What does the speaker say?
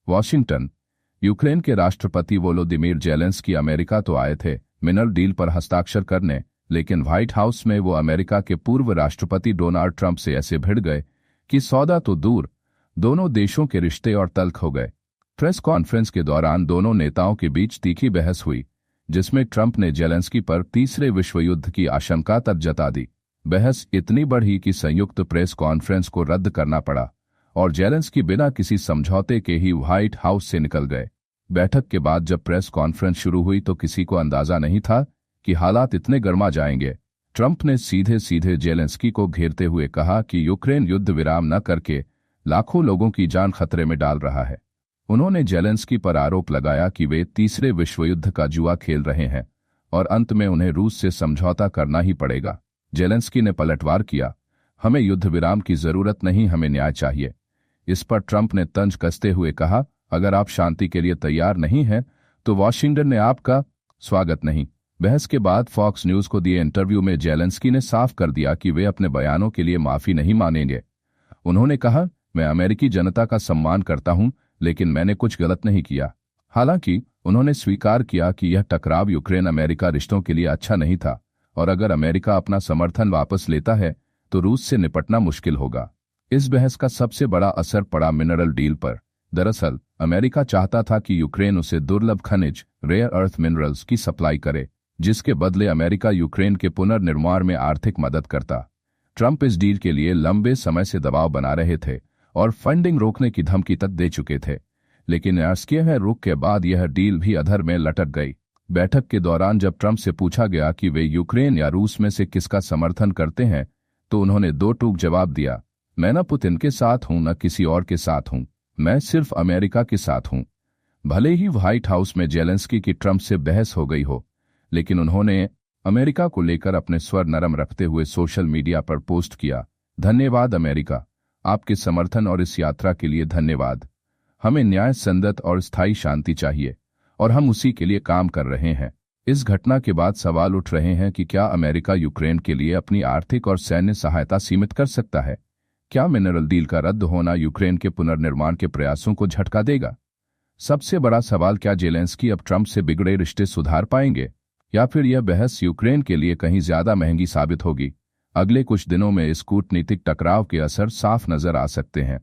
Washington. Ukraine के राष्ट्रपति Volodymyr Zelensky America तो आए थे मिनरल डील पर हस्ताक्षर करने, लेकिन व्हाइट हाउस में वो अमेरिका के पूर्व राष्ट्रपति डोनाल्ड ट्रंप से ऐसे भिड़ गए कि सौदा तो दूर, दोनों देशों के रिश्ते और तल्ख हो गए। प्रेस कॉन्फ्रेंस के दौरान दोनों नेताओं के बीच तीखी बहस हुई, जिसमें ट्रंप ने जेलेंस्की पर तीसरे विश्व युद्ध की आशंका तक जता दी। बहस इतनी बढ़ी कि संयुक्त प्रेस कॉन्फ्रेंस को रद्द करना पड़ा और जेलेंस्की बिना किसी समझौते के ही व्हाइट हाउस से निकल गए। बैठक के बाद जब प्रेस कॉन्फ्रेंस शुरू हुई तो किसी को अंदाजा नहीं था कि हालात इतने गर्मा जाएंगे। ट्रंप ने सीधे सीधे जेलेंस्की को घेरते हुए कहा कि यूक्रेन युद्ध विराम न करके लाखों लोगों की जान खतरे में डाल रहा है। उन्होंने जेलेंस्की पर आरोप लगाया कि वे तीसरे विश्व युद्ध का जुआ खेल रहे हैं और अंत में उन्हें रूस से समझौता करना ही पड़ेगा। जेलेंस्की ने पलटवार किया, हमें युद्ध विराम की जरूरत नहीं, हमें न्याय चाहिए। इस पर ट्रंप ने तंज कसते हुए कहा, अगर आप शांति के लिए तैयार नहीं हैं तो वॉशिंगटन ने आपका स्वागत नहीं। बहस के बाद फॉक्स न्यूज को दिए इंटरव्यू में जेलेंस्की ने साफ कर दिया कि वे अपने बयानों के लिए माफी नहीं मानेंगे। उन्होंने कहा, मैं अमेरिकी जनता का सम्मान करता हूं, लेकिन मैंने कुछ गलत नहीं किया। हालांकि उन्होंने स्वीकार किया कि यह टकराव यूक्रेन अमेरिका रिश्तों के लिए अच्छा नहीं था और अगर अमेरिका अपना समर्थन वापस लेता है तो रूस से निपटना मुश्किल होगा। इस बहस का सबसे बड़ा असर पड़ा मिनरल डील पर। दरअसल अमेरिका चाहता था कि यूक्रेन उसे दुर्लभ खनिज रेयर अर्थ मिनरल्स की सप्लाई करे, जिसके बदले अमेरिका यूक्रेन के पुनर्निर्माण में आर्थिक मदद करता। ट्रंप इस डील के लिए लंबे समय से दबाव बना रहे थे और फंडिंग रोकने की धमकी तक दे चुके थे, लेकिन राजकीय रुख के बाद यह डील भी अधर में लटक गई। बैठक के दौरान जब ट्रंप से पूछा गया कि वे यूक्रेन या रूस में से किसका समर्थन करते हैं तो उन्होंने दो टूक जवाब दिया, मैं न पुतिन के साथ हूं न किसी और के साथ हूं, मैं सिर्फ अमेरिका के साथ हूं। भले ही व्हाइट हाउस में जेलेंस्की की ट्रंप से बहस हो गई हो, लेकिन उन्होंने अमेरिका को लेकर अपने स्वर नरम रखते हुए सोशल मीडिया पर पोस्ट किया, धन्यवाद अमेरिका, आपके समर्थन और इस यात्रा के लिए धन्यवाद। हमें न्याय संगत और स्थायी शांति चाहिए और हम उसी के लिए काम कर रहे हैं। इस घटना के बाद सवाल उठ रहे हैं कि क्या अमेरिका यूक्रेन के लिए अपनी आर्थिक और सैन्य सहायता सीमित कर सकता है? क्या मिनरल डील का रद्द होना यूक्रेन के पुनर्निर्माण के प्रयासों को झटका देगा? सबसे बड़ा सवाल, क्या जेलेंस्की अब ट्रंप से बिगड़े रिश्ते सुधार पाएंगे या फिर यह बहस यूक्रेन के लिए कहीं ज्यादा महंगी साबित होगी? अगले कुछ दिनों में इस कूटनीतिक टकराव के असर साफ नजर आ सकते हैं।